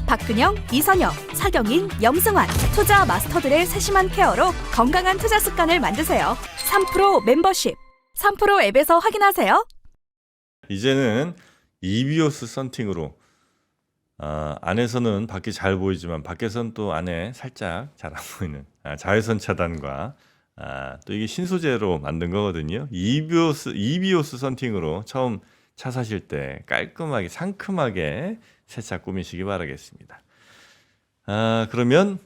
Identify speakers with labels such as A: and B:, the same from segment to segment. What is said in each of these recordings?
A: 박근영, 이선영, 사경인, 염승환 투자 마스터들의 세심한 케어로 건강한 투자 습관을 만드세요. 3프로 멤버십 3프로 앱에서 확인하세요.
B: 이제는 이비오스 썬팅으로 안에서는 밖이 잘 보이지만 밖에서는 또 안에 살짝 잘 안 보이는 자외선 차단과 또 이게 신소재로 만든 거거든요. 이비오스 썬팅으로 처음 차 사실 때 깔끔하게 상큼하게 새 차 꾸미시기 바라겠습니다. 그러면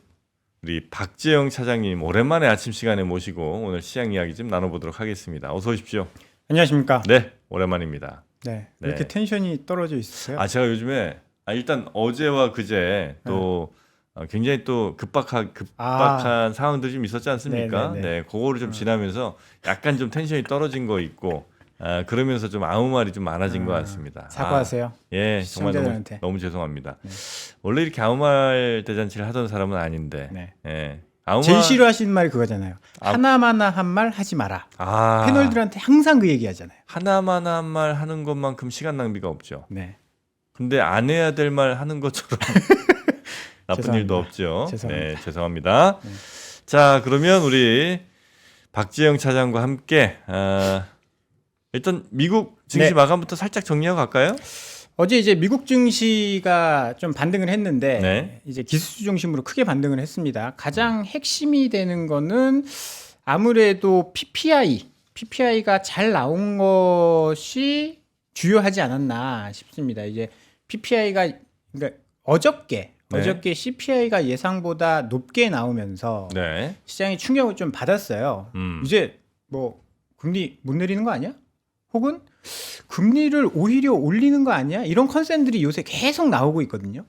B: 우리 박재영 차장님 오랜만에 아침 시간에 모시고 오늘 시장 이야기 좀 나눠보도록 하겠습니다. 어서 오십시오.
C: 안녕하십니까?
B: 네, 오랜만입니다.
C: 네.
B: 네.
C: 이렇게 텐션이 떨어져 있으세요?
B: 제가 요즘에 일단 어제와 그제 또 굉장히 또 급박한 상황들이 좀 있었지 않습니까?
C: 네네네.
B: 네, 그거를 좀 지나면서 약간 좀 텐션이 떨어진 거 있고 그러면서 좀 아무 말이 좀 많아진 것 같습니다.
C: 사과하세요.
B: 예, 정말
C: 시청자들한테.
B: 너무 죄송합니다. 원래 이렇게 아무 말 대잔치를 하던 사람은 아닌데,
C: 네.
B: 예, 아무
C: 제일
B: 말
C: 싫어하시는 말이 그거잖아요. 하나마나 한 말 하지 마라. 패널들한테 항상 그 얘기하잖아요.
B: 하나만 한 말 하는 것만큼 시간 낭비가 없죠.
C: 네.
B: 근데 안 해야 될 말 하는 것처럼 나쁜
C: 죄송합니다.
B: 일도 없죠.
C: 죄송합니다.
B: 네, 죄송합니다.
C: 네.
B: 자, 그러면 우리 박지영 차장과 함께 일단 미국 증시
C: 네.
B: 마감부터 살짝 정리하고 갈까요?
C: 어제 이제 미국 증시가 좀 반등을 했는데
B: 네.
C: 이제 기술주 중심으로 크게 반등을 했습니다. 가장 핵심이 되는 거는 아무래도 PPI가 잘 나온 것이 주요하지 않았나 싶습니다. 이제 PPI가 그러니까 어저께 CPI가 예상보다 높게 나오면서
B: 네.
C: 시장이 충격을 좀 받았어요. 이제 뭐 금리 못 내리는 거 아니야? 혹은 금리를 오히려 올리는 거 아니야? 이런 컨센들이 요새 계속 나오고 있거든요.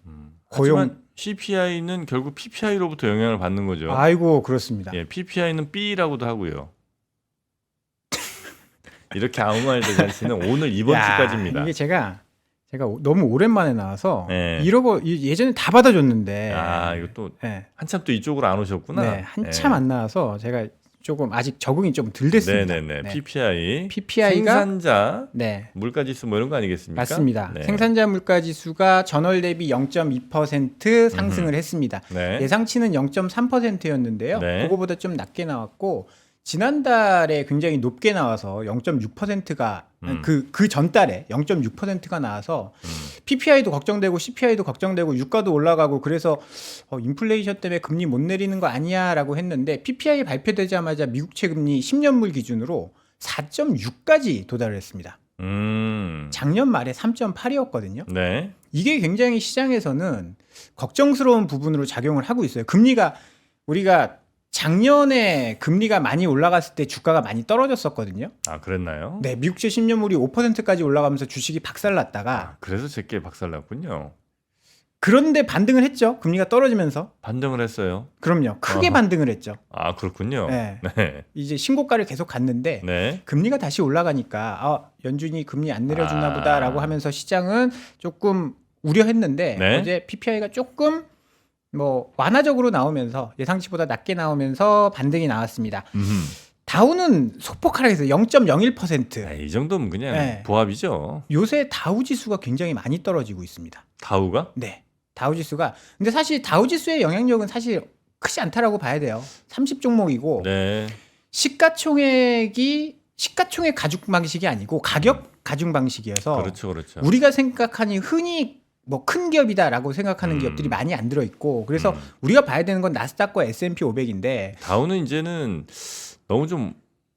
B: 하지만 CPI는 결국 PPI로부터 영향을 받는 거죠.
C: 아이고 그렇습니다.
B: 예, PPI는 B라고도 하고요. 이렇게 아무 말 대잔치는 오늘 이번 주까지입니다.
C: 이게 제가 너무 오랜만에 나와서
B: 네.
C: 이러고 예전에 다 받아줬는데
B: 이거 또
C: 네.
B: 한참 또 이쪽으로 안 오셨구나.
C: 네, 한참 안 나와서 제가 조금 아직 적응이 좀 덜 됐습니다.
B: 네네네.
C: 네.
B: PPI가 생산자
C: 네.
B: 물가지수 뭐 이런 거 아니겠습니까?
C: 맞습니다.
B: 네.
C: 생산자 물가지수가 전월 대비 0.2% 상승을 했습니다.
B: 네.
C: 예상치는 0.3%였는데요.
B: 네.
C: 그거보다 좀 낮게 나왔고 지난달에 굉장히 높게 나와서 0.6%가 그 전달에 0.6%가 나와서 PPI도 걱정되고 CPI도 걱정되고 유가도 올라가고 그래서 인플레이션 때문에 금리 못 내리는 거 아니야라고 했는데 PPI 발표되자마자 미국채 금리 10년물 기준으로 4.6까지 도달을 했습니다. 작년 말에 3.8이었거든요.
B: 네.
C: 이게 굉장히 시장에서는 걱정스러운 부분으로 작용을 하고 있어요. 금리가 우리가 작년에 금리가 많이 올라갔을 때 주가가 많이 떨어졌었거든요.
B: 그랬나요?
C: 네, 미국채 10년물이 5%까지 올라가면서 주식이 박살났다가
B: 그래서 제게 박살났군요.
C: 그런데 반등을 했죠. 금리가 떨어지면서.
B: 반등을 했어요.
C: 그럼요. 크게 반등을 했죠.
B: 그렇군요.
C: 네.
B: 네.
C: 이제 신고가를 계속 갔는데
B: 네.
C: 금리가 다시 올라가니까 연준이 금리 안 내려주나 보다라고 하면서 시장은 조금 우려했는데
B: 네.
C: 어제 PPI가 조금 뭐 완화적으로 나오면서 예상치보다 낮게 나오면서 반등이 나왔습니다. 다우는 소폭 하락해서 0.01%.
B: 이 정도면 그냥
C: 네.
B: 보합이죠.
C: 요새 다우 지수가 굉장히 많이 떨어지고 있습니다.
B: 다우가?
C: 네. 다우 지수가 근데 사실 다우 지수의 영향력은 사실 크지 않다라고 봐야 돼요. 30종목이고
B: 네.
C: 시가총액 가중 방식이 아니고 가격 가중 방식이어서
B: 그렇죠.
C: 우리가 생각하니 흔히 뭐 큰 기업이다라고 생각하는 기업들이 많이 안 들어 있고 그래서 우리가 봐야 되는 건 나스닥과 S&P 500인데
B: 다우는 이제는 너무 좀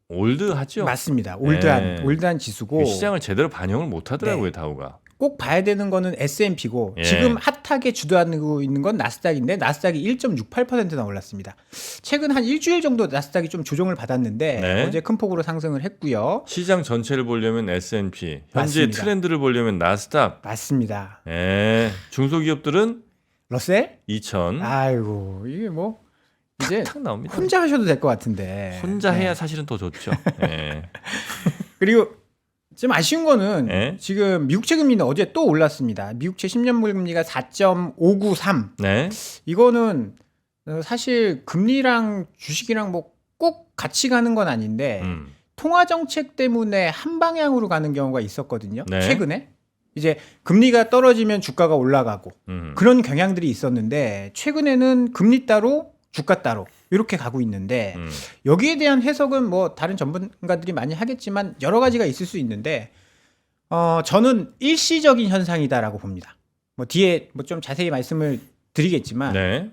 B: 올드하죠.
C: 맞습니다.
B: 네.
C: 올드한 지수고
B: 시장을 제대로 반영을 못 하더라고요,
C: 네.
B: 다우가.
C: 꼭 봐야 되는 거는 S&P고
B: 예.
C: 지금 핫하게 주도하고 있는 건 나스닥인데 나스닥이 1.68%나 올랐습니다. 최근 한 일주일 정도 나스닥이 좀 조정을 받았는데
B: 네.
C: 어제 큰 폭으로 상승을 했고요.
B: 시장 전체를 보려면 S&P, 현재
C: 맞습니다.
B: 트렌드를 보려면 나스닥.
C: 맞습니다.
B: 중소기업들은
C: 러셀?
B: 2000.
C: 아이고 이게 뭐 이제
B: 탁 나옵니다.
C: 혼자 하셔도 될 것 같은데
B: 혼자 해야
C: 네.
B: 사실은 더 좋죠. 예.
C: 그리고 좀 아쉬운 거는
B: 네.
C: 지금 미국채 금리는 어제 또 올랐습니다. 미국채 10년물 금리가 4.593.
B: 네.
C: 이거는 사실 금리랑 주식이랑 뭐 꼭 같이 가는 건 아닌데 통화 정책 때문에 한 방향으로 가는 경우가 있었거든요.
B: 네.
C: 최근에. 이제 금리가 떨어지면 주가가 올라가고
B: 음.
C: 그런 경향들이 있었는데 최근에는 금리 따로 주가 따로 이렇게 가고 있는데 여기에 대한 해석은 뭐 다른 전문가들이 많이 하겠지만 여러 가지가 있을 수 있는데 저는 일시적인 현상이다라고 봅니다. 뭐 뒤에 뭐 좀 자세히 말씀을 드리겠지만
B: 네.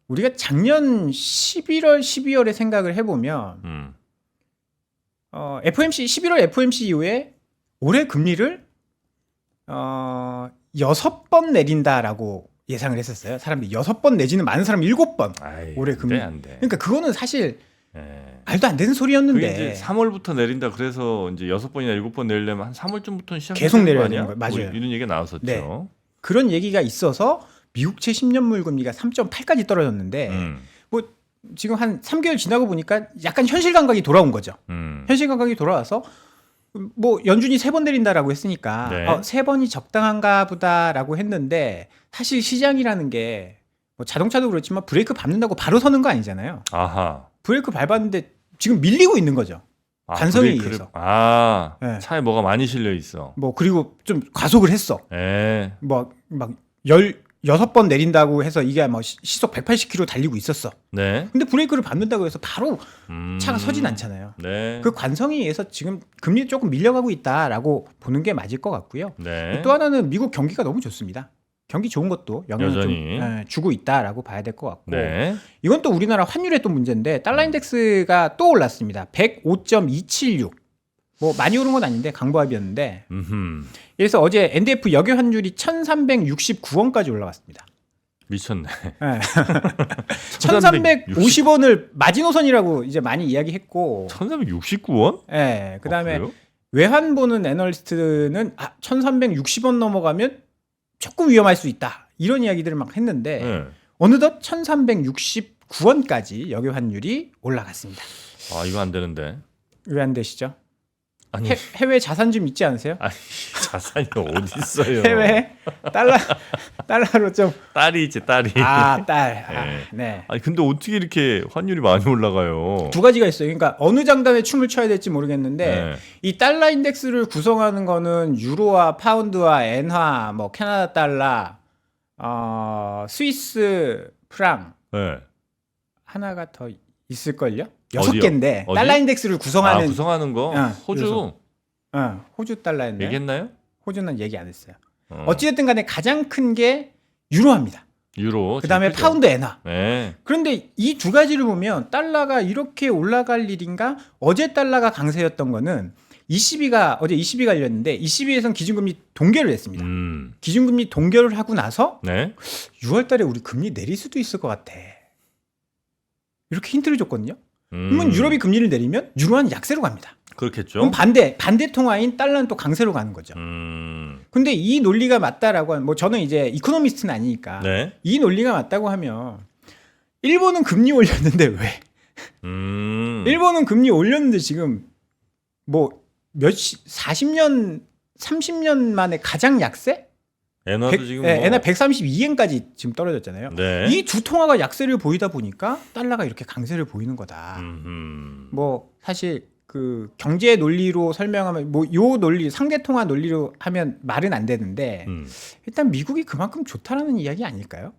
C: 우리가 작년 11월, 12월에 생각을 해보면 FOMC 11월 FOMC 이후에 올해 금리를 6번 내린다라고 예상을 했었어요. 사람들이 6번 내지는 많은 사람 7번.
B: 아이,
C: 올해 금리.
B: 안 돼.
C: 그러니까 그거는 사실
B: 예.
C: 말도 안 되는
B: 그게
C: 소리였는데
B: 이제 3월부터 내린다 그래서 이제 6번이나 7번 내리려면 한 3월쯤부터는 시작
C: 계속 내려야 되는 거예요. 맞아요.
B: 뭐 이런 얘기가 나왔었죠.
C: 네. 그런 얘기가 있어서 미국채 10년물 금리가 3.8까지 떨어졌는데 뭐 지금 한 3개월 지나고 보니까 약간 현실 감각이 돌아온 거죠. 현실 감각이 돌아와서 뭐 연준이 3번 내린다라고 했으니까
B: 네.
C: 3번이 적당한가 보다라고 했는데 사실 시장이라는 게 뭐 자동차도 그렇지만 브레이크 밟는다고 바로 서는 거 아니잖아요.
B: 아하.
C: 브레이크 밟았는데 지금 밀리고 있는 거죠. 관성에 의해서. 네.
B: 차에 뭐가 많이 실려 있어.
C: 뭐 그리고 좀 과속을 했어.
B: 예.
C: 막 16번 내린다고 해서 이게 뭐 시속 180km 달리고 있었어.
B: 네.
C: 근데 브레이크를 밟는다고 해서 바로 차가 서진 않잖아요.
B: 네.
C: 그 관성에 의해서 지금 금리 조금 밀려가고 있다라고 보는 게 맞을 것 같고요.
B: 네.
C: 또 하나는 미국 경기가 너무 좋습니다. 경기 좋은 것도 영향을
B: 여전히.
C: 좀 주고 있다라고 봐야 될 것 같고
B: 네.
C: 이건 또 우리나라 환율의 또 문제인데 달러 인덱스가 또 올랐습니다. 105.276. 뭐 많이 오른 건 아닌데 강보합이었는데 그래서 어제 NDF 역외 환율이 1,369원까지 올라갔습니다.
B: 미쳤네.
C: 네. 1,350원을 마지노선이라고 이제 많이 이야기했고
B: 1,369원?
C: 네, 그다음에 외환 보는 애널리스트는 1,360원 넘어가면 조금 위험할 수 있다. 이런 이야기들을 막 했는데
B: 네.
C: 어느덧 1,369원까지 역외 환율이 올라갔습니다.
B: 아, 이거 안 되는데.
C: 왜 안 되시죠?
B: 아니,
C: 해외 자산 좀 있지 않으세요?
B: 아니 자산이 어디 있어요?
C: 해외 달러로 좀
B: 딸이 있지, 딸이.
C: 네.
B: 아니 근데 어떻게 이렇게 환율이 많이 올라가요?
C: 두 가지가 있어요. 그러니까 어느 장단에 춤을 춰야 될지 모르겠는데
B: 네.
C: 이 달러 인덱스를 구성하는 거는 유로와 파운드와 엔화, 뭐 캐나다 달러, 스위스 프랑
B: 네.
C: 하나가 더 있을걸요?
B: 어디요?
C: 6개인데
B: 어디?
C: 달러 인덱스를 구성하는
B: 구성하는 거 호주
C: 호주 달러였나요?
B: 얘기했나요?
C: 호주는 얘기 안 했어요. 어찌됐든 간에 가장 큰 게 유로화입니다.
B: 유로.
C: 그다음에 파운드 엔화.
B: 네.
C: 그런데 이 두 가지를 보면 달러가 이렇게 올라갈 일인가? 어제 달러가 강세였던 거는 어제 22가 열렸는데 22에서는 기준금리 동결을 했습니다. 기준금리 동결을 하고 나서
B: 네.
C: 6월 달에 우리 금리 내릴 수도 있을 것 같아. 이렇게 힌트를 줬거든요. 그러면 유럽이 금리를 내리면 유로화는 약세로 갑니다.
B: 그렇겠죠.
C: 그럼 반대 통화인 달러는 또 강세로 가는 거죠. 근데 이 논리가 맞다라고 하면 뭐 저는 이제 이코노미스트는 아니니까
B: 네.
C: 이 논리가 맞다고 하면 일본은 금리 올렸는데 왜? 일본은 금리 올렸는데 지금 뭐 40년 30년 만에 가장 약세?
B: 엔화도 지금
C: 엔화 132엔까지 지금 떨어졌잖아요.
B: 네.
C: 이 두 통화가 약세를 보이다 보니까 달러가 이렇게 강세를 보이는 거다. 뭐 사실 그 경제 논리로 설명하면 뭐 요 논리 상대 통화 논리로 하면 말은 안 되는데 일단 미국이 그만큼 좋다라는 이야기 아닐까요?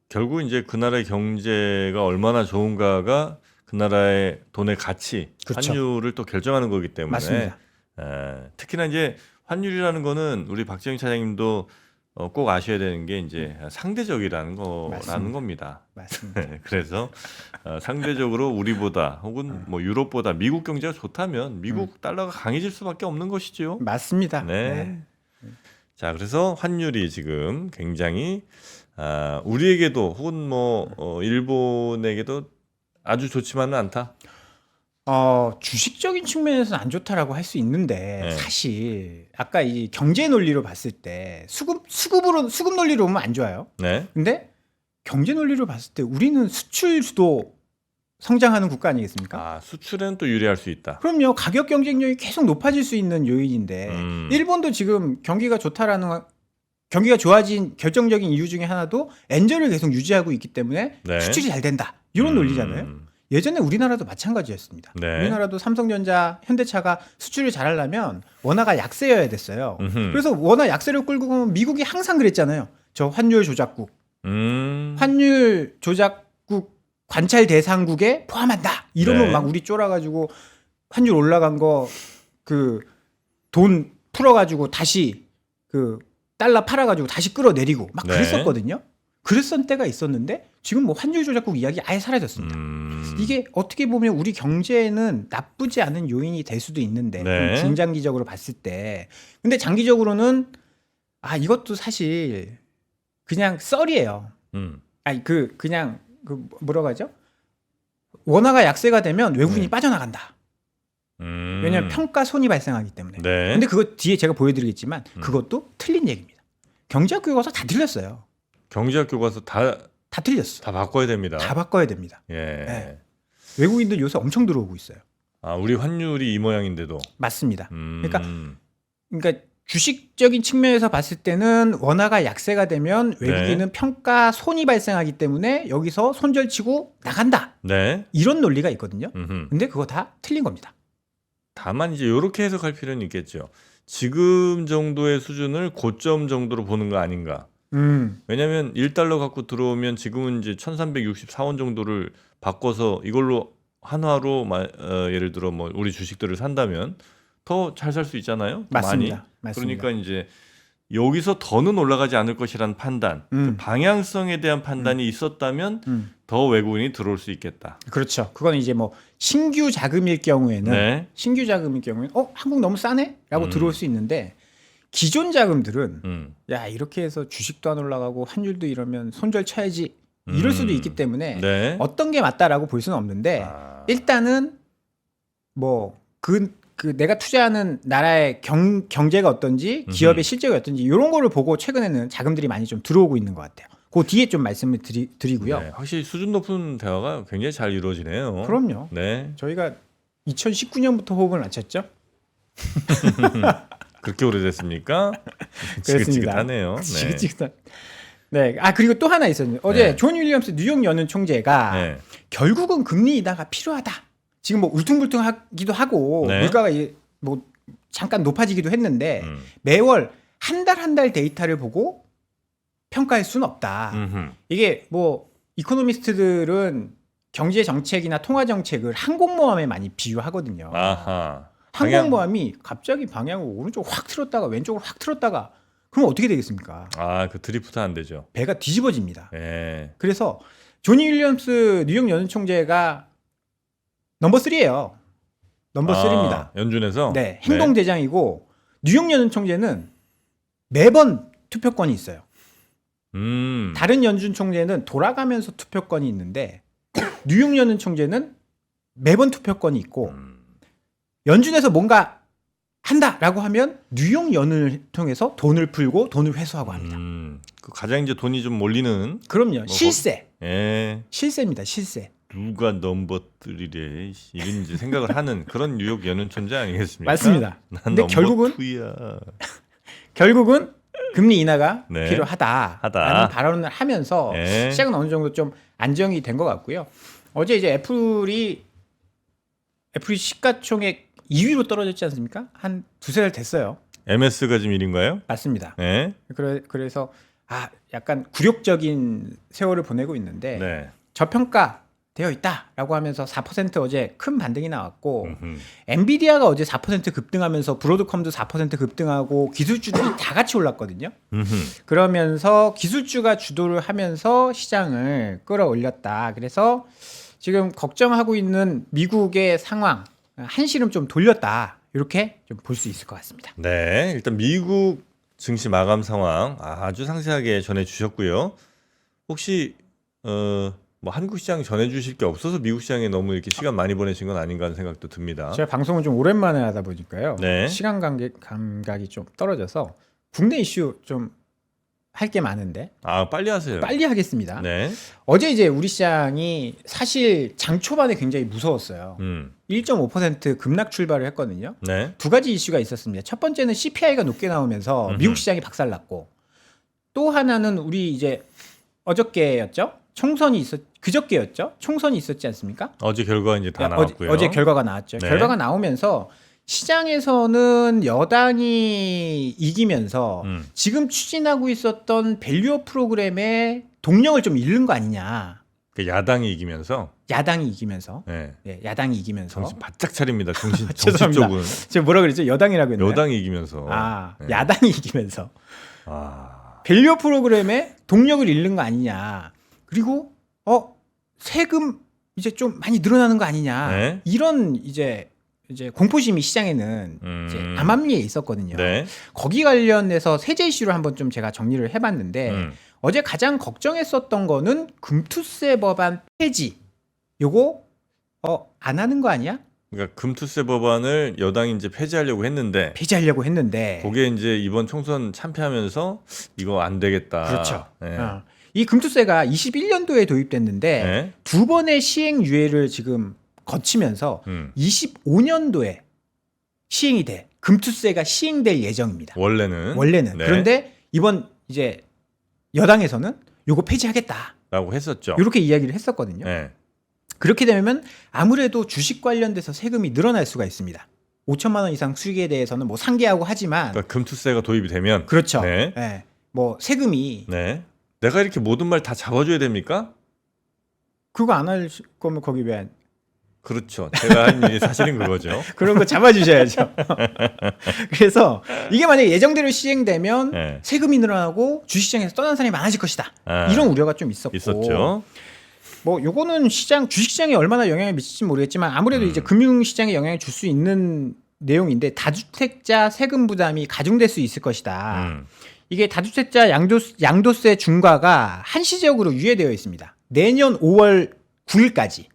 B: 결국 이제 그 나라의 경제가 얼마나 좋은가가 그 나라의 돈의 가치,
C: 그렇죠.
B: 환율을 또 결정하는 거기 때문에
C: 맞습니다.
B: 특히나 이제 환율이라는 거는 우리 박재영 차장님도 꼭 아셔야 되는 게 이제 상대적이라는 거라는 겁니다.
C: 맞습니다.
B: 그래서 상대적으로 우리보다 혹은 뭐 유럽보다 미국 경제가 좋다면 미국 달러가 강해질 수밖에 없는 것이죠.
C: 맞습니다.
B: 네. 자, 그래서 환율이 지금 굉장히 우리에게도 혹은 뭐 일본에게도 아주 좋지만은 않다.
C: 주식적인 측면에서는 안 좋다라고 할 수 있는데
B: 네.
C: 사실 아까 이 경제 논리로 봤을 때 수급 논리로 보면 안 좋아요.
B: 네.
C: 근데 경제 논리로 봤을 때 우리는 수출 주도 성장하는 국가 아니겠습니까?
B: 수출에는 또 유리할 수 있다.
C: 그럼요. 가격 경쟁력이 계속 높아질 수 있는 요인인데 일본도 지금 경기가 좋아진 결정적인 이유 중에 하나도 엔저를 계속 유지하고 있기 때문에
B: 네.
C: 수출이 잘 된다. 이런 논리잖아요. 예전에 우리나라도 마찬가지였습니다.
B: 네.
C: 우리나라도 삼성전자, 현대차가 수출을 잘하려면 원화가 약세여야 됐어요.
B: 음흠.
C: 그래서 원화 약세를 끌고 가면 미국이 항상 그랬잖아요. 저 환율 조작국, 환율 조작국 관찰 대상국에 포함한다. 이러면
B: 네.
C: 막 우리 쫄아가지고 환율 올라간 거 그 돈 풀어가지고 다시 그 달러 팔아가지고 다시 끌어내리고 막
B: 네.
C: 그랬었거든요. 그랬던 때가 있었는데 지금 뭐 환율 조작국 이야기 아예 사라졌습니다. 이게 어떻게 보면 우리 경제에는 나쁘지 않은 요인이 될 수도 있는데
B: 네.
C: 좀 중장기적으로 봤을 때 근데 장기적으로는 이것도 사실 그냥 썰이에요. 아니 그냥 그 뭐라고 하죠? 원화가 약세가 되면 외국인이 빠져나간다. 왜냐하면 평가 손이 발생하기 때문에.
B: 네.
C: 근데 그거 뒤에 제가 보여드리겠지만 그것도 틀린 얘기입니다. 경제학 교과서 다 틀렸어요.
B: 경제학 교과서 다
C: 틀렸어.
B: 바꿔야 됩니다.
C: 다 바꿔야 됩니다.
B: 예.
C: 네. 외국인들 요새 엄청 들어오고 있어요.
B: 우리 환율이 이 모양인데도.
C: 맞습니다. 그러니까 주식적인 측면에서 봤을 때는 원화가 약세가 되면 외국인은 평가 손이 발생하기 때문에 여기서 손절치고 나간다.
B: 네.
C: 이런 논리가 있거든요. 근데 그거 다 틀린 겁니다.
B: 다만 이제 이렇게 해석할 필요는 있겠죠. 지금 정도의 수준을 고점 정도로 보는 거 아닌가. 왜냐하면 1달러 갖고 들어오면 지금은 이제 1364원 정도를 바꿔서 이걸로 한화로 예를 들어 뭐 우리 주식들을 산다면 더 잘 살 수 있잖아요.
C: 맞습니다.
B: 많이. 그러니까 이제 여기서 더는 올라가지 않을 것이라는 판단, 그 방향성에 대한 판단이 있었다면 더 외국인이 들어올 수 있겠다.
C: 그렇죠. 그건 이제 뭐 신규 자금일 경우에는
B: 네.
C: 한국 너무 싸네라고 들어올 수 있는데 기존 자금들은 야 이렇게 해서 주식도 안 올라가고 환율도 이러면 손절 쳐야지 이럴 수도 있기 때문에
B: 네.
C: 어떤 게 맞다라고 볼 수는 없는데 일단은 뭐 그 내가 투자하는 나라의 경제가 어떤지 기업의 실적이 어떤지 이런 거를 보고 최근에는 자금들이 많이 좀 들어오고 있는 것 같아요. 그 뒤에 좀 말씀을 드리고요.
B: 네, 확실히 수준 높은 대화가 굉장히 잘 이루어지네요.
C: 그럼요.
B: 네.
C: 저희가 2019년부터 호흡을 맞췄죠.
B: 그렇게 오래됐습니까?
C: 그렇습니다.
B: 지긋지긋하네요. 네.
C: 지긋지긋한. 네. 그리고 또 하나 있었는데 어제
B: 네.
C: 존 윌리엄스 뉴욕 연은 총재가
B: 네.
C: 결국은 금리 인하가 필요하다. 지금 뭐 울퉁불퉁하기도 하고
B: 네.
C: 물가가 뭐 잠깐 높아지기도 했는데 매월 한 달 데이터를 보고 평가할 수는 없다. 이게 뭐 이코노미스트들은 경제 정책이나 통화 정책을 항공모함에 많이 비유하거든요.
B: 아하.
C: 항공모함이 갑자기 방향을 오른쪽 확 틀었다가 왼쪽으로 확 틀었다가 그럼 어떻게 되겠습니까?
B: 그 드리프트 안 되죠.
C: 배가 뒤집어집니다.
B: 네.
C: 그래서 조니 윌리엄스 뉴욕 연은 총재가 넘버 3예요. 넘버 3입니다.
B: 연준에서?
C: 네, 행동대장이고 뉴욕 연은 총재는 매번 투표권이 있어요. 다른 연준 총재는 돌아가면서 투표권이 있는데 뉴욕 연은 총재는 매번 투표권이 있고 연준에서 뭔가 한다라고 하면 뉴욕 연을 통해서 돈을 풀고 돈을 회수하고 합니다.
B: 그 가장 이제 돈이 좀 몰리는.
C: 그럼요. 실세.
B: 예.
C: 실세입니다. 실세.
B: 누가 넘버 3래? 이런 이제 생각을 하는 그런 뉴욕 연은 천재 아니겠습니까?
C: 맞습니다.
B: 난
C: 근데
B: 넘버
C: 결국은
B: 2야.
C: 결국은 금리 인하가
B: 네.
C: 필요하다라는 발언을 하면서
B: 네.
C: 시장은 어느 정도 좀 안정이 된 것 같고요. 어제 이제 애플이 시가총액 2위로 떨어졌지 않습니까? 한 두세 달 됐어요.
B: MS가 지금 1인가요?
C: 맞습니다.
B: 네.
C: 그래서 약간 굴욕적인 세월을 보내고 있는데
B: 네.
C: 저평가 되어 있다라고 하면서 4% 어제 큰 반등이 나왔고 엔비디아가 어제 4% 급등하면서 브로드컴도 4% 급등하고 기술주들이 다 같이 올랐거든요. 그러면서 기술주가 주도를 하면서 시장을 끌어올렸다. 그래서 지금 걱정하고 있는 미국의 상황 한시름 좀 돌렸다. 이렇게 좀 볼 수 있을 것 같습니다.
B: 네. 일단 미국 증시 마감 상황 아주 상세하게 전해 주셨고요. 혹시 뭐 한국 시장 전해주실 게 없어서 미국 시장에 너무 이렇게 시간 많이 보내신 건 아닌가 하는 생각도 듭니다.
C: 제가 방송을 좀 오랜만에 하다 보니까요.
B: 네.
C: 시간 감각이 좀 떨어져서 국내 이슈 좀 할 게 많은데
B: 빨리 하세요.
C: 빨리 하겠습니다.
B: 네.
C: 어제 이제 우리 시장이 사실 장 초반에 굉장히 무서웠어요. 1.5% 급락 출발을 했거든요.
B: 네.
C: 두 가지 이슈가 있었습니다. 첫 번째는 CPI가 높게 나오면서 미국 시장이 박살났고 또 하나는 우리 이제 어저께였죠. 총선이 그저께였죠? 총선이 있었지 않습니까?
B: 어제 결과 이제 다 나왔고요.
C: 어제 결과가 나왔죠.
B: 네.
C: 결과가 나오면서 시장에서는 여당이 이기면서 지금 추진하고 있었던 밸류업 프로그램의 동력을 좀 잃는 거 아니냐.
B: 그 야당이 이기면서.
C: 야당이 이기면서.
B: 네.
C: 네, 야당이 이기면서.
B: 정신 바짝 차립니다. 정신
C: 죄송합니다.
B: 쪽은
C: 제가 뭐라 그랬죠? 여당이라고 했나요?
B: 여당이 이기면서.
C: 네.
B: 네.
C: 야당이 이기면서.
B: 아.
C: 밸류업 프로그램의 동력을 잃는 거 아니냐. 그리고 세금 이제 좀 많이 늘어나는 거 아니냐.
B: 네.
C: 이런 이제 공포심이 시장에는 이제 암암리에 있었거든요.
B: 네.
C: 거기 관련해서 세제 이슈를 한번 좀 제가 정리를 해봤는데 어제 가장 걱정했었던 거는 금투세 법안 폐지. 요거 안 하는 거 아니야?
B: 그러니까 금투세 법안을 여당이 이제 폐지하려고 했는데
C: 폐지하려고 했는데.
B: 그게 이제 이번 총선 참패하면서 이거 안 되겠다.
C: 그렇죠.
B: 네.
C: 이 금투세가 21년도에 도입됐는데
B: 네.
C: 두 번의 시행 유예를 지금 거치면서 25년도에 시행이 돼. 금투세가 시행될 예정입니다.
B: 원래는. 네.
C: 그런데 이번 이제 여당에서는 요거 폐지하겠다.
B: 라고 했었죠.
C: 이렇게 이야기를 했었거든요.
B: 네.
C: 그렇게 되면 아무래도 주식 관련돼서 세금이 늘어날 수가 있습니다. 5천만 원 이상 수익에 대해서는 뭐 상계하고 하지만
B: 그러니까 금투세가 도입이 되면
C: 그렇죠.
B: 네.
C: 네. 뭐 세금이
B: 네. 내가 이렇게 모든 말 다 잡아줘야 됩니까?
C: 그거 안 할 거면 거기 왜
B: 그렇죠. 제가 한 일이 사실은 그거죠.
C: 그런 거 잡아주셔야죠. 그래서 이게 만약에 예정대로 시행되면
B: 네.
C: 세금이 늘어나고 주식시장에서 떠나는 사람이 많아질 것이다.
B: 아,
C: 이런 우려가 좀 있었고.
B: 있었죠.
C: 요거는 주식시장에 얼마나 영향을 미칠지 모르겠지만 아무래도 이제 금융시장에 영향을 줄 수 있는 내용인데 다주택자 세금 부담이 가중될 수 있을 것이다. 이게 다주택자 양도세 중과가 한시적으로 유예되어 있습니다. 내년 5월 9일까지.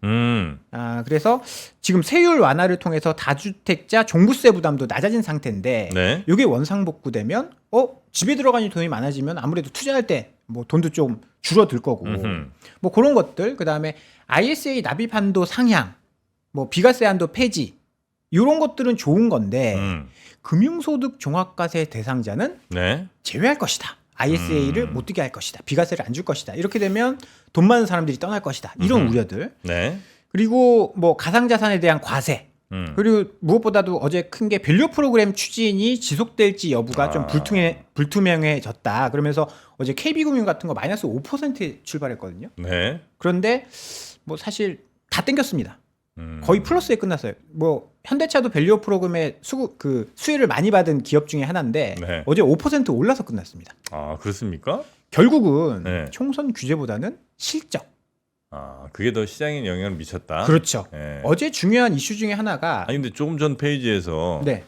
C: 그래서 지금 세율 완화를 통해서 다주택자 종부세 부담도 낮아진 상태인데
B: 네.
C: 이게 원상복구되면 집에 들어가는 돈이 많아지면 아무래도 투자할 때 뭐 돈도 좀 줄어들 거고 뭐 그런 것들 그다음에 ISA 납입 한도 상향 뭐 비과세 한도 폐지 이런 것들은 좋은 건데 금융소득 종합과세 대상자는
B: 네.
C: 제외할 것이다. ISA를 못 뜨게 할 것이다. 비과세를 안 줄 것이다. 이렇게 되면 돈 많은 사람들이 떠날 것이다. 이런 우려들.
B: 네.
C: 그리고 뭐 가상자산에 대한 과세. 그리고 무엇보다도 어제 큰 게 밸류 프로그램 추진이 지속될지 여부가 좀 불투명해졌다. 그러면서 어제 KB금융 같은 거 마이너스 5%에 출발했거든요.
B: 네.
C: 그런데 뭐 사실 다 땡겼습니다. 거의 플러스에 끝났어요. 뭐 현대차도 밸류 프로그램의 수혜를 많이 받은 기업 중에 하나인데
B: 네.
C: 어제 5% 올라서 끝났습니다.
B: 아, 그렇습니까?
C: 결국은
B: 네.
C: 총선 규제보다는 실적.
B: 아, 그게 더 시장에 영향을 미쳤다.
C: 그렇죠.
B: 네.
C: 어제 중요한 이슈 중에 하나가
B: 아니 근데 조금 전 페이지에서
C: 네.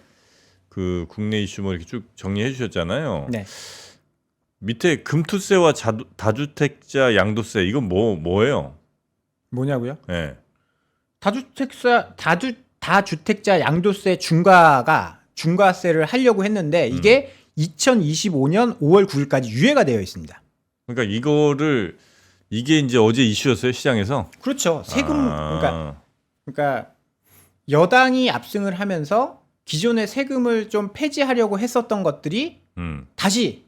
B: 그 국내 이슈 뭐 이렇게 쭉 정리해 주셨잖아요.
C: 네.
B: 밑에 금투세와 다주택자 양도세 이건 뭐예요?
C: 뭐냐고요?
B: 네.
C: 다주택자 양도세 중과세를 하려고 했는데 이게 2025년 5월 9일까지 유예가 되어 있습니다.
B: 그러니까 이게 이제 어제 이슈였어요 시장에서.
C: 그렇죠. 세금 그러니까 여당이 압승을 하면서 기존의 세금을 좀 폐지하려고 했었던 것들이 다시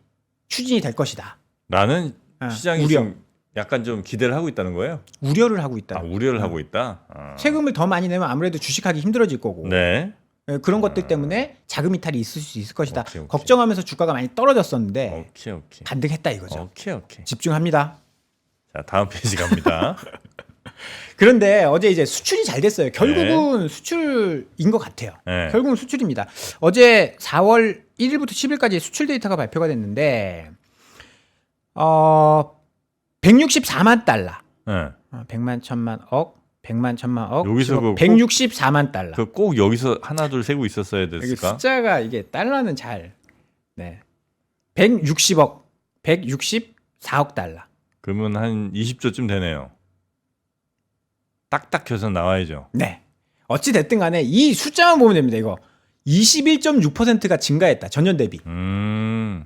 C: 추진이 될 것이다.
B: 나는 시장이
C: 우려.
B: 지금 약간 좀 기대를 하고 있다는 거예요.
C: 우려를 하고 있다.
B: 아, 우려를 하고 있다. 아.
C: 세금을 더 많이 내면 아무래도 주식하기 힘들어질 거고.
B: 네.
C: 그런 것들 때문에 자금 이탈이 있을 수 있을 것이다.
B: 오케이.
C: 걱정하면서 주가가 많이 떨어졌었는데
B: 오케이.
C: 반등했다 이거죠.
B: 오케이.
C: 집중합니다.
B: 자, 다음 페이지 갑니다.
C: 그런데 어제 이제 수출이 잘 됐어요. 결국은 수출인 것 같아요.
B: 네.
C: 결국은 수출입니다. 어제 4월 1일부터 10일까지 수출 데이터가 발표가 됐는데 164만 달러.
B: 네.
C: 100만 1000만 억, 100만 1000만 억.
B: 여기서
C: 164만 달러.
B: 그 꼭 여기서 하나 둘 세고 있었어야
C: 이게
B: 됐을까?
C: 숫자가 이게 달러는 잘. 네. 160억, 164억 달러.
B: 그러면 한 20조쯤 되네요. 딱딱 해서 나와야죠.
C: 네. 어찌 됐든 간에 이 숫자만 보면 됩니다. 이거 21.6%가 증가했다. 전년 대비.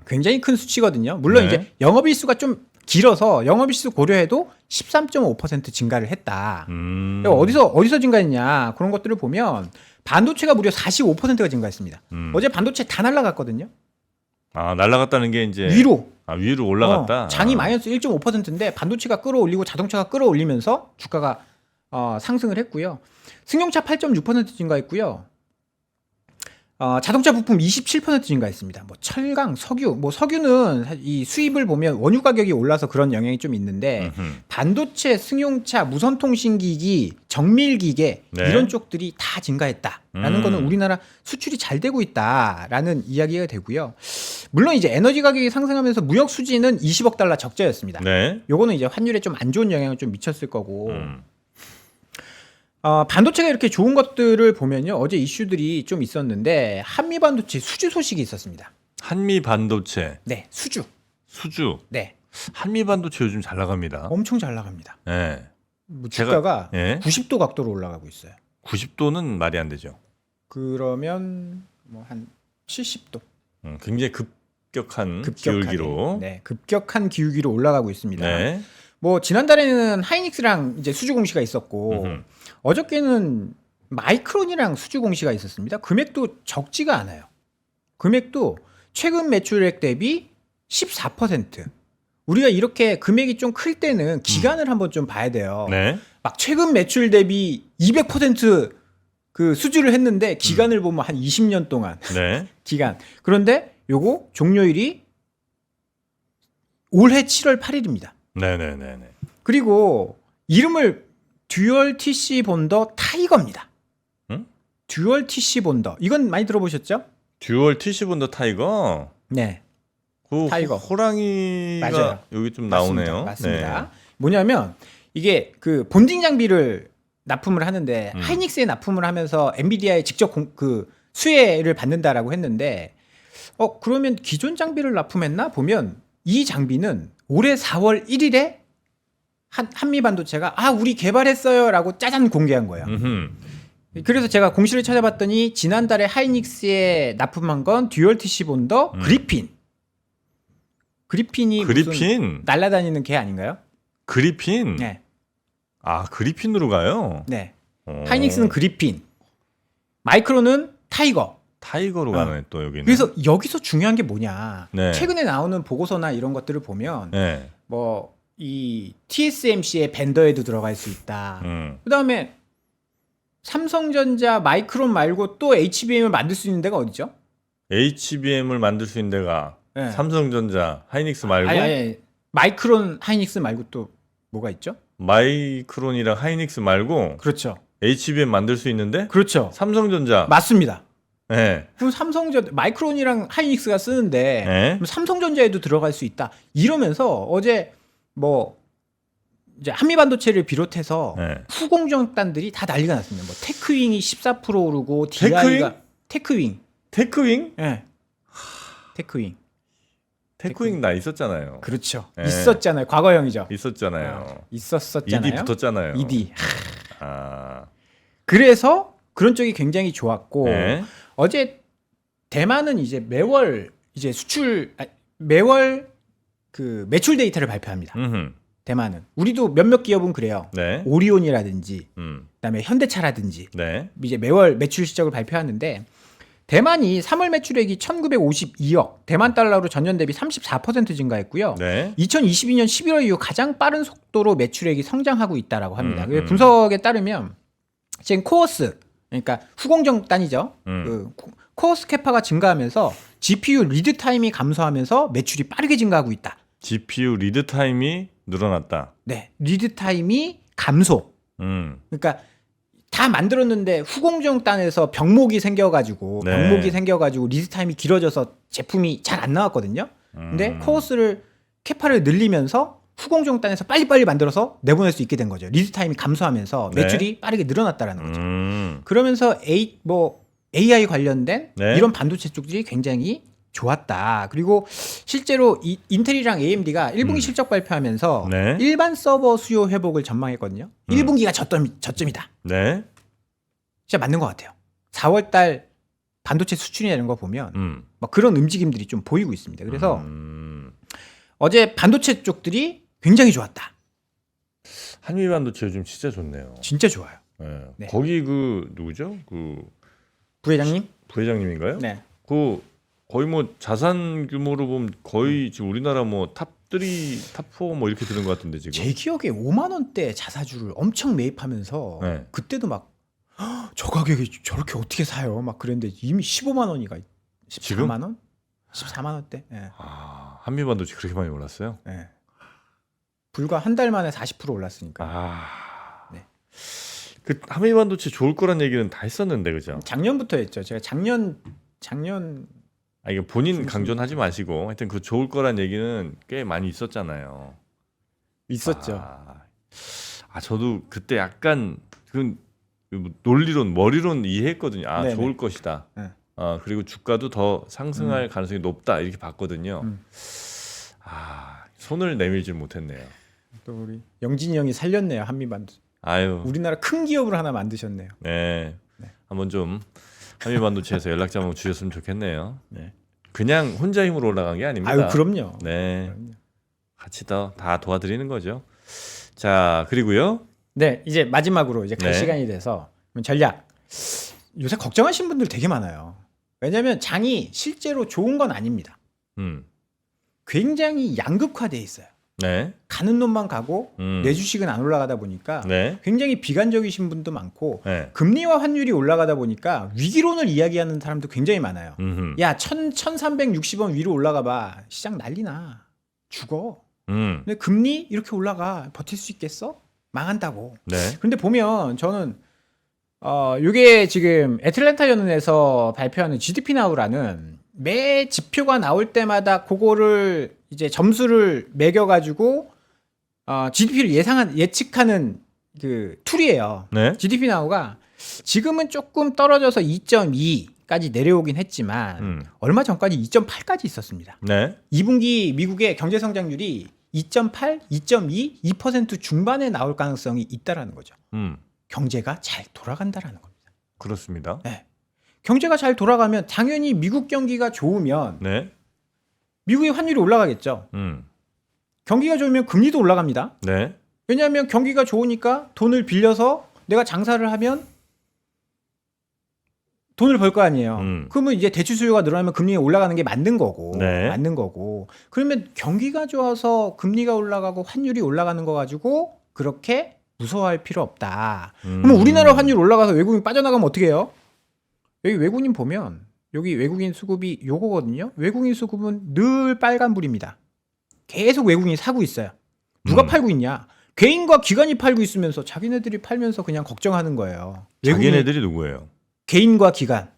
C: 굉장히 큰 수치거든요. 물론
B: 네.
C: 이제 영업일수가 좀 길어서 영업일수 고려해도 13.5% 증가를 했다. 어디서 증가했냐 그런 것들을 보면 반도체가 무려 45%가 증가했습니다. 어제 반도체 다 날라갔거든요.
B: 아, 날아갔다는 게 이제
C: 위로.
B: 위로 올라갔다.
C: 장이 마이너스 1.5%인데 반도체가 끌어올리고 자동차가 끌어올리면서 주가가 상승을 했고요. 승용차 8.6% 증가했고요. 자동차 부품 27% 증가했습니다. 뭐 철강, 석유, 뭐 석유는 이 수입을 보면 원유 가격이 올라서 그런 영향이 좀 있는데 반도체, 승용차, 무선통신기기, 정밀기계
B: 네.
C: 이런 쪽들이 다 증가했다라는 거는 우리나라 수출이 잘 되고 있다라는 이야기가 되고요. 물론 이제 에너지 가격이 상승하면서 무역 수지는 20억 달러 적자였습니다.
B: 네.
C: 요거는 이제 환율에 좀 안 좋은 영향을 좀 미쳤을 거고. 반도체가 이렇게 좋은 것들을 보면요. 어제 이슈들이 좀 있었는데 한미 반도체 수주 소식이 있었습니다.
B: 한미 반도체,
C: 네, 수주.
B: 수주.
C: 네,
B: 한미 반도체 요즘 잘 나갑니다.
C: 엄청 잘 나갑니다.
B: 네.
C: 뭐 주가가
B: 예.
C: 90도 각도로 올라가고 있어요.
B: 90도는 말이 안 되죠.
C: 그러면 뭐 한 70도.
B: 굉장히 급격한 기울기로.
C: 네, 급격한 기울기로 올라가고 있습니다.
B: 네.
C: 뭐 지난달에는 하이닉스랑 이제 수주 공시가 있었고 어저께는 마이크론이랑 수주 공시가 있었습니다. 금액도 적지가 않아요. 금액도 최근 매출액 대비 14%. 우리가 이렇게 금액이 좀 클 때는 기간을 한번 좀 봐야 돼요.
B: 네.
C: 막 최근 매출 대비 200%그 수주를 했는데 기간을 보면 한 20년 동안
B: 네.
C: 기간. 그런데 요거 종료일이 올해 7월 8일입니다.
B: 네네네네.
C: 그리고 이름을 듀얼 TC 본더 타이거입니다.
B: 응?
C: 듀얼 TC 본더. 이건 많이 들어보셨죠?
B: 듀얼 TC 본더 타이거.
C: 네.
B: 그
C: 타이거.
B: 호랑이가
C: 맞아요.
B: 여기 좀 나오네요.
C: 맞습니다.
B: 네.
C: 뭐냐면 이게 그 본딩 장비를 납품을 하는데 하이닉스에 납품을 하면서 엔비디아에 직접 그 수혜를 받는다라고 했는데 그러면 기존 장비를 납품했나 보면 이 장비는 올해 4월 1일에 한미 반도체가 우리 개발했어요라고 짜잔 공개한 거예요. 그래서 제가 공시를 찾아봤더니 지난달에 하이닉스에 납품한 건 듀얼 TC 본더 그리핀. 그리핀이 무슨
B: 그리핀.
C: 날아다니는 개 아닌가요?
B: 그리핀.
C: 네.
B: 그리핀으로 가요.
C: 네. 하이닉스는 그리핀. 마이크론은 타이거.
B: 타이거로 가네 또 여기는.
C: 그래서 여기서 중요한 게 뭐냐?
B: 네.
C: 최근에 나오는 보고서나 이런 것들을 보면
B: 네.
C: 뭐 이 TSMC의 벤더에도 들어갈 수 있다. 그다음에 삼성전자 마이크론 말고 또 HBM을 만들 수 있는 데가 어디죠?
B: HBM을 만들 수 있는 데가
C: 네.
B: 삼성전자, 하이닉스 말고
C: 아니. 마이크론 하이닉스 말고 또 뭐가 있죠?
B: 마이크론이랑 하이닉스 말고
C: 그렇죠.
B: HBM 만들 수 있는데
C: 그렇죠.
B: 삼성전자.
C: 맞습니다.
B: 네.
C: 그럼 마이크론이랑 하이닉스가 쓰는데
B: 네.
C: 그럼 삼성전자에도 들어갈 수 있다. 이러면서 어제 뭐 이제 한미 반도체를 비롯해서
B: 네.
C: 후공정단들이 다 난리가 났습니다. 뭐 테크윙이 14% 오르고 DI가 테크윙.
B: 테크윙?
C: 예. 테크윙.
B: 테크윙 나 있었잖아요.
C: 그렇죠.
B: 네.
C: 있었잖아요. 과거형이죠.
B: 있었잖아요.
C: 있었었잖아요.
B: ED 붙었잖아요.
C: ED.
B: 아.
C: 그래서 그런 쪽이 굉장히 좋았고
B: 네.
C: 어제 대만은 이제 매월 이제 매월 그 매출 데이터를 발표합니다. 대만은 우리도 몇몇 기업은 그래요.
B: 네.
C: 오리온이라든지 그다음에 현대차라든지
B: 네.
C: 이제 매월 매출 실적을 발표하는데 대만이 3월 매출액이 1,952억 대만 달러로 전년 대비 34% 증가했고요.
B: 네.
C: 2022년 11월 이후 가장 빠른 속도로 매출액이 성장하고 있다라고 합니다. 분석에 따르면 지금 코어스 그러니까 후공정단이죠. 그 코어스 캐파가 증가하면서 GPU 리드 타임이 감소하면서 매출이 빠르게 증가하고 있다.
B: GPU 리드 타임이 늘어났다.
C: 네, 리드 타임이 감소. 그러니까 다 만들었는데 후공정단에서 병목이 생겨가지고
B: 네.
C: 리드 타임이 길어져서 제품이 잘 안 나왔거든요. 근데 코어스를 캐파를 늘리면서 후공정단에서 빨리빨리 만들어서 내보낼 수 있게 된 거죠. 리드 타임이 감소하면서
B: 네.
C: 매출이 빠르게 늘어났다라는 거죠. 그러면서 AI 관련된
B: 네.
C: 이런 반도체 쪽들이 굉장히 좋았다. 그리고 실제로 인텔이랑 AMD가 1분기 실적 발표하면서
B: 네.
C: 일반 서버 수요 회복을 전망했거든요. 1분기가 저점이다.
B: 네.
C: 진짜 맞는 것 같아요. 4월 달 반도체 수출이나 이런 거 보면 막 그런 움직임들이 좀 보이고 있습니다. 그래서 어제 반도체 쪽들이 굉장히 좋았다.
B: 한미 반도체 요즘 진짜 좋네요.
C: 진짜 좋아요.
B: 네.
C: 네.
B: 거기 그 누구죠? 그
C: 부회장님?
B: 부회장님인가요?
C: 네.
B: 그 거의 뭐 자산 규모로 보면 거의 지금 우리나라 뭐 탑3, 탑4 뭐 이렇게 드는 것 같은데 지금.
C: 제 기억에 5만 원대 자사주를 엄청 매입하면서
B: 네.
C: 그때도 막 저 가격에 저렇게 어떻게 사요? 막 그랬는데 이미 15만 원이가
B: 지금?
C: 14만 원? 14만 원대. 예.
B: 아, 한미반도체 그렇게 많이 올랐어요?
C: 예. 불과 한 달 만에 40% 올랐으니까.
B: 아,
C: 네.
B: 그 한미반도체 좋을 거란 얘기는 다 했었는데 그죠?
C: 작년부터 했죠. 제가 작년
B: 아 이게 본인 강조하지 마시고 하여튼 그 좋을 거란 얘기는 꽤 많이 있었잖아요.
C: 있었죠.
B: 아 저도 그때 약간 그 논리론 머리론 이해했거든요. 아
C: 네네.
B: 좋을 것이다.
C: 네.
B: 그리고 주가도 더 상승할 가능성이 높다 이렇게 봤거든요.
C: 음.
B: 아 손을 내밀지 못했네요.
C: 또 우리 영진이 형이 살렸네요. 한미반도.
B: 아유,
C: 우리나라 큰 기업을 하나 만드셨네요.
B: 네.
C: 네.
B: 한번 좀 한미반도체에서 연락처 한번 주셨으면 좋겠네요.
C: 네.
B: 그냥 혼자 힘으로 올라간 게 아닙니다.
C: 아유, 그럼요.
B: 네,
C: 그럼요.
B: 같이 다 도와드리는 거죠. 자, 그리고요.
C: 네, 이제 마지막으로 이제 갈
B: 네.
C: 시간이 돼서 전략. 요새 걱정하시는 분들 되게 많아요. 왜냐하면 장이 실제로 좋은 건 아닙니다. 굉장히 양극화돼 있어요.
B: 네,
C: 가는 놈만 가고 내 주식은 안 올라가다 보니까
B: 네,
C: 굉장히 비관적이신 분도 많고
B: 네.
C: 금리와 환율이 올라가다 보니까 위기론을 이야기하는 사람도 굉장히 많아요.
B: 음흠.
C: 야, 1360원 위로 올라가 봐. 시장 난리나. 죽어. 근데 금리 이렇게 올라가. 버틸 수 있겠어? 망한다고.
B: 네,
C: 근데 보면 저는 요게 지금 애틀랜타 연은에서 발표하는 GDP 나우라는 매 지표가 나올 때마다 그거를 이제 점수를 매겨 가지고 GDP를 예측하는 그 툴이에요.
B: 네,
C: GDP 나우가 지금은 조금 떨어져서 2.2까지 내려오긴 했지만 얼마 전까지 2.8까지 있었습니다.
B: 네.
C: 2분기 미국의 경제 성장률이 2.8, 2.2, 2% 중반에 나올 가능성이 있다라는 거죠. 경제가 잘 돌아간다라는 겁니다.
B: 그렇습니다.
C: 네. 경제가 잘 돌아가면 당연히 미국 경기가 좋으면
B: 네,
C: 미국의 환율이 올라가겠죠. 경기가 좋으면 금리도 올라갑니다.
B: 네,
C: 왜냐하면 경기가 좋으니까 돈을 빌려서 내가 장사를 하면 돈을 벌 거 아니에요. 그러면 이제 대출 수요가 늘어나면 금리가 올라가는 게 맞는 거고,
B: 네.
C: 맞는 거고. 그러면 경기가 좋아서 금리가 올라가고 환율이 올라가는 거 가지고 그렇게 무서워할 필요 없다. 그러면 우리나라 환율 올라가서 외국인 빠져나가면 어떻게 해요? 여기 외국인 보면 여기 외국인 수급이 요거거든요. 외국인 수급은 늘 빨간불입니다. 계속 외국인이 사고 있어요. 누가 팔고 있냐? 개인과 기관이 팔고 있으면서 자기네들이 팔면서 그냥 걱정하는 거예요. 외국인이
B: 자기네들이 누구예요?
C: 개인과 기관.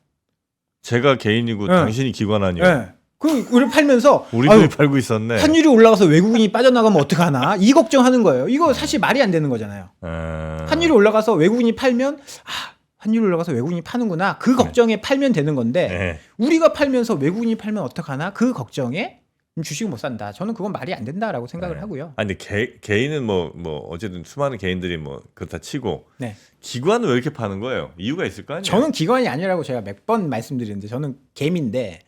B: 제가 개인이고
C: 네.
B: 당신이 기관 아니에요?
C: 네. 그 우리 팔면서
B: 우리들이
C: 아유,
B: 팔고 있었네.
C: 환율이 올라가서 외국인이 빠져나가면 어떡하나? 이 걱정하는 거예요. 이거 사실 말이 안 되는 거잖아요. 환율이 올라가서 외국인이 팔면 환율이 올라가서 외국인이 파는구나. 그 걱정에 팔면 되는 건데
B: 네.
C: 우리가 팔면서 외국인이 팔면 어떡하나? 그 걱정에 주식을 못 산다. 저는 그건 말이 안 된다라고 생각을
B: 네.
C: 하고요.
B: 아니 근데 개인은 뭐 어쨌든 수많은 개인들이 뭐 그렇다 치고
C: 네.
B: 기관은 왜 이렇게 파는 거예요? 이유가 있을 거 아니에요?
C: 저는 기관이 아니라고 제가 몇 번 말씀드리는데 저는 개미인데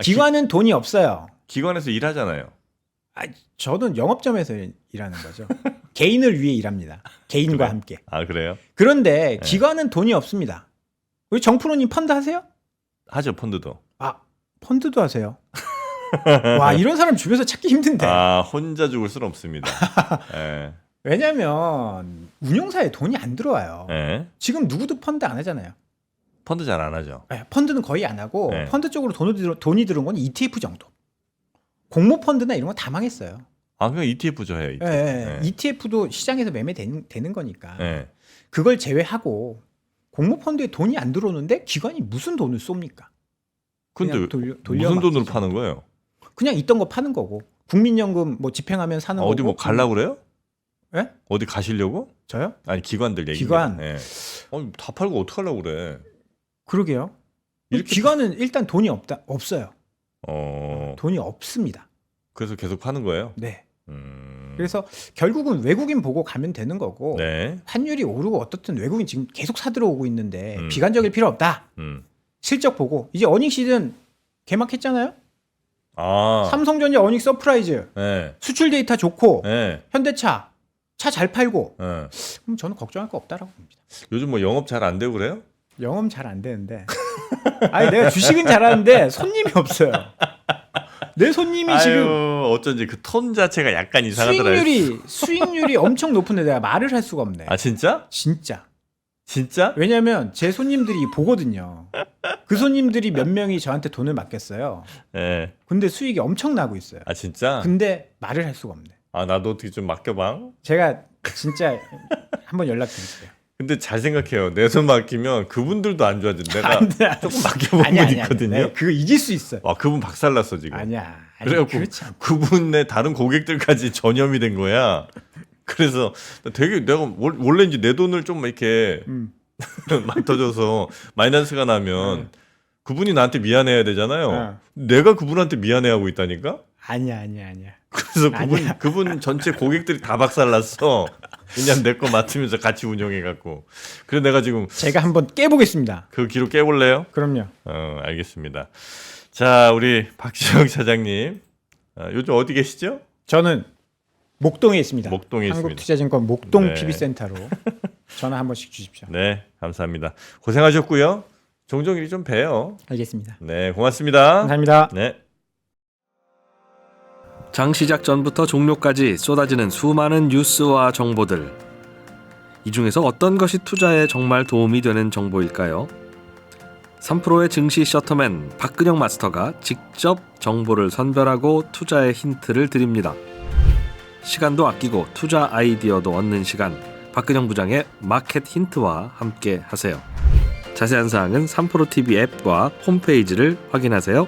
C: 기관은 돈이 없어요.
B: 기관에서 일하잖아요.
C: 저는 영업점에서 일하는 거죠. 개인을 위해 일합니다. 개인과
B: 그래?
C: 함께.
B: 아 그래요?
C: 그런데 기관은 돈이 없습니다. 우리 정프로님 펀드 하세요?
B: 하죠 펀드도.
C: 아, 펀드도 하세요? 와, 이런 사람 주변에서 찾기 힘든데.
B: 아 혼자 죽을 수는 없습니다. 네.
C: 왜냐면 운용사에 돈이 안 들어와요.
B: 네.
C: 지금 누구도 펀드 안 하잖아요.
B: 펀드 잘 안 하죠.
C: 네, 펀드는 거의 안 하고
B: 네.
C: 펀드 쪽으로 돈이 들은 건 ETF 정도. 공모 펀드나 이런 거 다 망했어요.
B: 아 그냥 ETF죠 해요. ETF.
C: 네. ETF도 시장에서 매매되는 거니까.
B: 네.
C: 그걸 제외하고 공모 펀드에 돈이 안 들어오는데 기관이 무슨 돈을 쏩니까?
B: 근데
C: 그냥 돌려
B: 무슨 돈으로
C: 맡기죠.
B: 파는 거예요?
C: 그냥 있던 거 파는 거고 국민연금 뭐 집행하면 사는 거고.
B: 어디 뭐 갈라 그래요?
C: 예?
B: 어디 가시려고?
C: 저요?
B: 아니 기관들 얘기.
C: 기관.
B: 네. 다 팔고 어떻게 하려고 그래?
C: 그러게요.
B: 이렇게
C: 기관은 일단 돈이 없어요.
B: 어.
C: 돈이 없습니다.
B: 그래서 계속 파는 거예요?
C: 네.
B: 음.
C: 그래서 결국은 외국인 보고 가면 되는 거고
B: 네.
C: 환율이 오르고 어떻든 외국인 지금 계속 사들어오고 있는데
B: 음.
C: 비관적일 필요 없다.
B: 음.
C: 실적 보고 이제 어닝 시즌 개막했잖아요.
B: 아.
C: 삼성전자 어닝 서프라이즈
B: 네.
C: 수출 데이터 좋고
B: 네.
C: 현대차 차 잘 팔고
B: 네.
C: 그럼 저는 걱정할 거 없다라고 봅니다.
B: 요즘 뭐 영업 잘 안 되고 그래요?
C: 영업 잘 안 되는데 아니 내가 주식은 잘하는데 손님이 없어요. 내 손님이 지금
B: 어쩐지 그 톤 자체가 약간 이상하더라.
C: 수익률이 엄청 높은데 내가 말을 할 수가 없네.
B: 아 진짜?
C: 진짜? 왜냐면 제 손님들이 보거든요. 그 손님들이 몇 명이 저한테 돈을 맡겼어요.
B: 네.
C: 근데 수익이 엄청 나고 있어요.
B: 아 진짜?
C: 근데 말을 할 수가 없네.
B: 아 나도 어떻게 좀 맡겨봐.
C: 제가 진짜 한번 연락드릴게요.
B: 근데 잘 생각해요. 내 손 맡기면 그분들도 안 좋아져. 내가 조금 맡겨본 분 있거든요.
C: 아니야. 그거 이길 수 있어.
B: 와 그분 박살났어 지금.
C: 아니야.
B: 그래갖고
C: 그렇지 않아.
B: 그분의 다른 고객들까지 전염이 된 거야. 그래서 되게 내가 원래 이제 내 돈을 좀 이렇게 맡아줘서 마이너스가 나면 그분이 나한테 미안해야 되잖아요. 내가 그분한테 미안해하고 있다니까.
C: 아니야.
B: 그래서 그분 전체 고객들이 다 박살났어. 왜냐면 내 거 맡으면서 같이 운영해갖고. 그래서 내가 지금
C: 제가 한번 깨보겠습니다.
B: 그 기록 깨볼래요?
C: 그럼요.
B: 알겠습니다. 자, 우리 박지영 사장님, 요즘 어디 계시죠?
C: 저는 목동에 있습니다.
B: 목동에 있습니다.
C: 한국투자증권 목동
B: 네.
C: PB센터로 전화 한 번씩 주십시오.
B: 네, 감사합니다. 고생하셨고요. 종종 이리 좀 봬요.
C: 알겠습니다.
B: 네, 고맙습니다.
C: 감사합니다.
B: 네.
D: 장 시작 전부터 종료까지 쏟아지는 수많은 뉴스와 정보들. 이 중에서 어떤 것이 투자에 정말 도움이 되는 정보일까요? 3프로의 증시 셔터맨 박근영 마스터가 직접 정보를 선별하고 투자의 힌트를 드립니다. 시간도 아끼고 투자 아이디어도 얻는 시간, 박근영 부장의 마켓 힌트와 함께 하세요. 자세한 사항은 3프로 TV 앱과 홈페이지를 확인하세요.